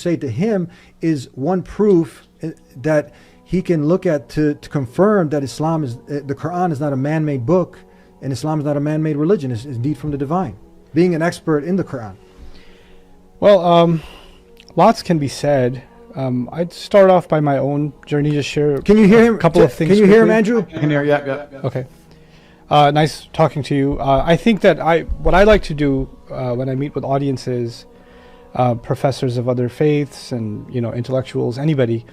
say to him is one proof that he can look at to confirm that Islam is, the Qur'an is not a man-made book, and Islam is not a man-made religion. It's indeed from the divine. Being an expert in the Qur'an. Well, lots can be said. I'd start off by my own journey. Just share. Can you hear him? A couple of things. Can you hear him, Andrew? I can hear. Yeah. Okay. Nice talking to you. I think that what I like to do when I meet with audiences, professors of other faiths, and intellectuals, anybody,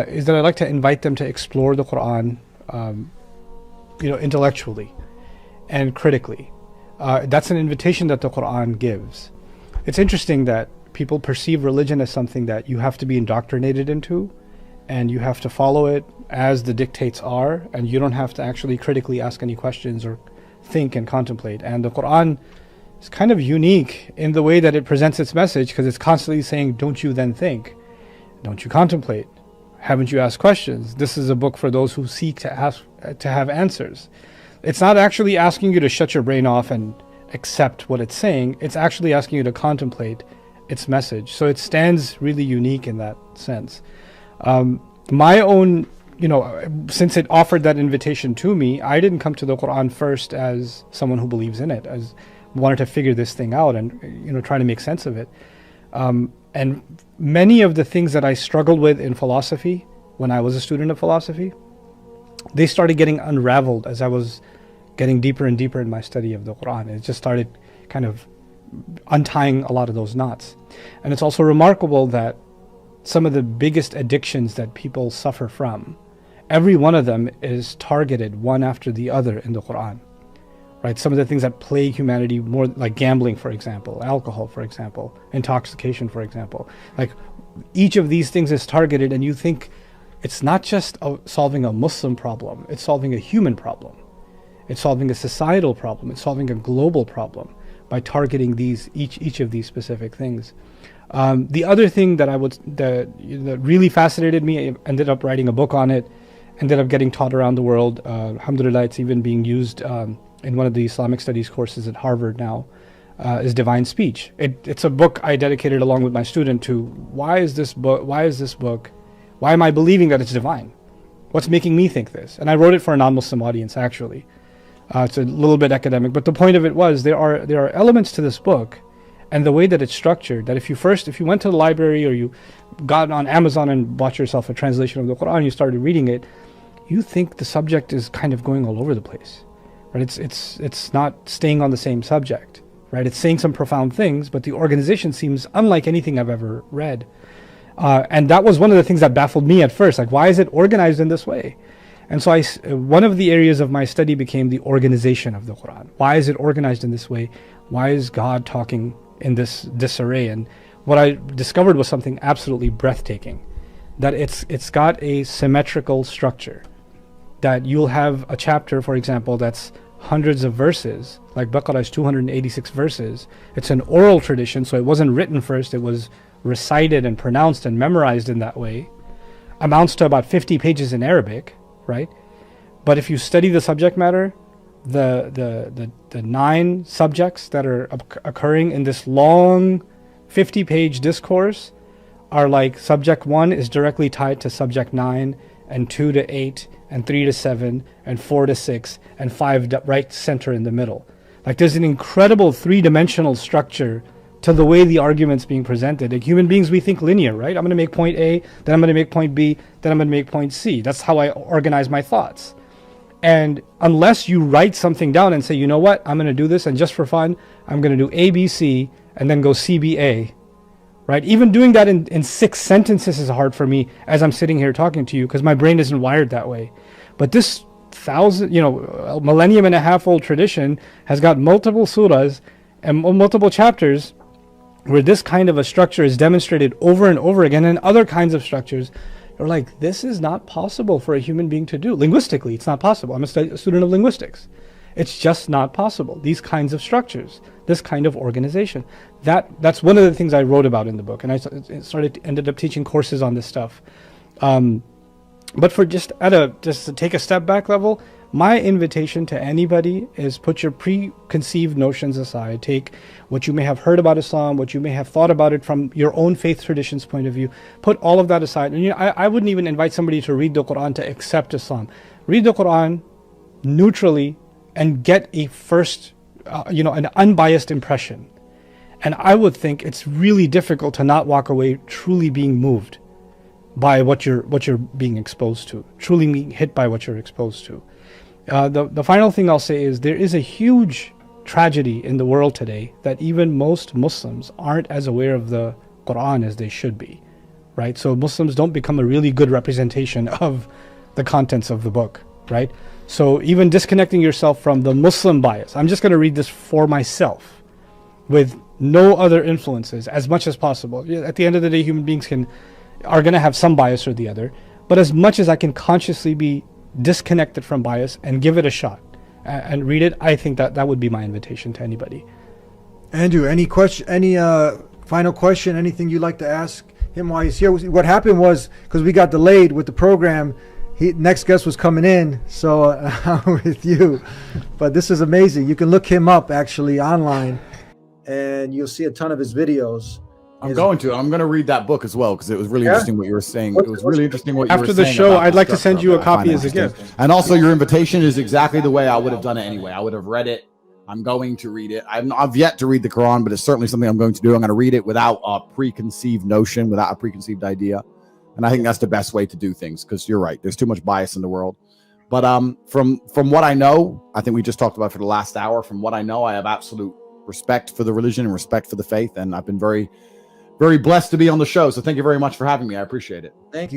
is that I like to invite them to explore the Quran, intellectually and critically. That's an invitation that the Quran gives. It's interesting that people perceive religion as something that you have to be indoctrinated into, and you have to follow it as the dictates are, and you don't have to actually critically ask any questions or think and contemplate. And the Quran is kind of unique in the way that it presents its message, because it's constantly saying, don't you then think? Don't you contemplate? Haven't you asked questions? This is a book for those who seek to have answers. It's not actually asking you to shut your brain off and accept what it's saying. It's actually asking you to contemplate its message. So it stands really unique in that sense. My own, since it offered that invitation to me, I didn't come to the Quran first as someone who believes in it, as wanted to figure this thing out and try to make sense of it. And many of the things that I struggled with in philosophy when I was a student of philosophy, they started getting unraveled as I was getting deeper and deeper in my study of the Quran. It just started kind of untying a lot of those knots. And it's also remarkable that some of the biggest addictions that people suffer from, every one of them is targeted one after the other in the Quran. Right? Some of the things that plague humanity more, like gambling, for example, alcohol, for example, intoxication, for example. Like each of these things is targeted, and you think it's not just solving a Muslim problem, it's solving a human problem. It's solving a societal problem. It's solving a global problem by targeting each of these specific things. The other thing that really fascinated me, I ended up writing a book on it, ended up getting taught around the world. Alhamdulillah, it's even being used in one of the Islamic studies courses at Harvard now, is Divine Speech. It's a book I dedicated along with my student to why is this book, why am I believing that it's divine? What's making me think this? And I wrote it for a non-Muslim audience, actually. It's a little bit academic, but the point of it was there are elements to this book and the way that it's structured that if you went to the library or you got on Amazon and bought yourself a translation of the Quran, you started reading it, you think the subject is kind of going all over the place. Right? It's not staying on the same subject. Right? It's saying some profound things, but the organization seems unlike anything I've ever read. And that was one of the things that baffled me at first. Like, why is it organized in this way? And so one of the areas of my study became the organization of the Quran. Why is it organized in this way? Why is God talking in this disarray? And what I discovered was something absolutely breathtaking. That it's got a symmetrical structure. That you'll have a chapter, for example, that's hundreds of verses, like Baqarah is 286 verses. It's an oral tradition, so it wasn't written first, it was recited and pronounced and memorized in that way. Amounts to about 50 pages in Arabic, right? But if you study the subject matter, the 9 subjects that are occurring in this long 50-page discourse are like subject 1 is directly tied to subject 9, and 2 to 8, and 3 to 7, and 4 to 6, and 5 right center in the middle. Like there's an incredible 3-dimensional structure to the way the argument's being presented. Like human beings, we think linear, right? I'm going to make point A, then I'm going to make point B, then I'm going to make point C. That's how I organize my thoughts. And unless you write something down and say, you know what, I'm going to do this, and just for fun, I'm going to do A, B, C, and then go C, B, A, right? Even doing that in 6 sentences is hard for me as I'm sitting here talking to you, because my brain isn't wired that way. But this millennium and a half old tradition has got multiple surahs and multiple chapters where this kind of a structure is demonstrated over and over again, and other kinds of structures. You're like, this is not possible for a human being to do. Linguistically, it's not possible. I'm a student of linguistics. It's just not possible. These kinds of structures, this kind of organization. That's one of the things I wrote about in the book, and I ended up teaching courses on this stuff. But for just to take a step back level, My invitation to anybody is put your preconceived notions aside. Take what you may have heard about Islam, what you may have thought about it from your own faith tradition's point of view. Put all of that aside. And I wouldn't even invite somebody to read the Qur'an to accept Islam. Read the Qur'an neutrally and get a first, an unbiased impression. And I would think it's really difficult to not walk away truly being moved by what you're being exposed to, truly being hit by what you're exposed to. The final thing I'll say is there is a huge tragedy in the world today that even most Muslims aren't as aware of the Qur'an as they should be, right? So Muslims don't become a really good representation of the contents of the book, right? So even disconnecting yourself from the Muslim bias, I'm just going to read this for myself with no other influences as much as possible. At the end of the day, human beings are going to have some bias or the other, but as much as I can consciously be disconnected from bias and give it a shot and read it, I think that would be my invitation to anybody. Andrew, any final question, anything you'd like to ask him while he's here? What happened was, because we got delayed with the program, next guest was coming in, so I'm with you. But this is amazing. You can look him up actually online and you'll see a ton of his videos. I'm going to read that book as well, because it was really interesting what you were saying. It was really interesting what you were saying. After the show, I'd like to send you a copy as a gift. And also, your invitation is exactly the way I would have done it anyway. I would have read it. I'm going to read it. I've yet to read the Quran, but it's certainly something I'm going to do. I'm going to read it without a preconceived notion, without a preconceived idea. And I think that's the best way to do things, because you're right. There's too much bias in the world. But from what I know, I think we just talked about for the last hour. From what I know, I have absolute respect for the religion and respect for the faith. And I've been very, very blessed to be on the show. So thank you very much for having me. I appreciate it. Thank you.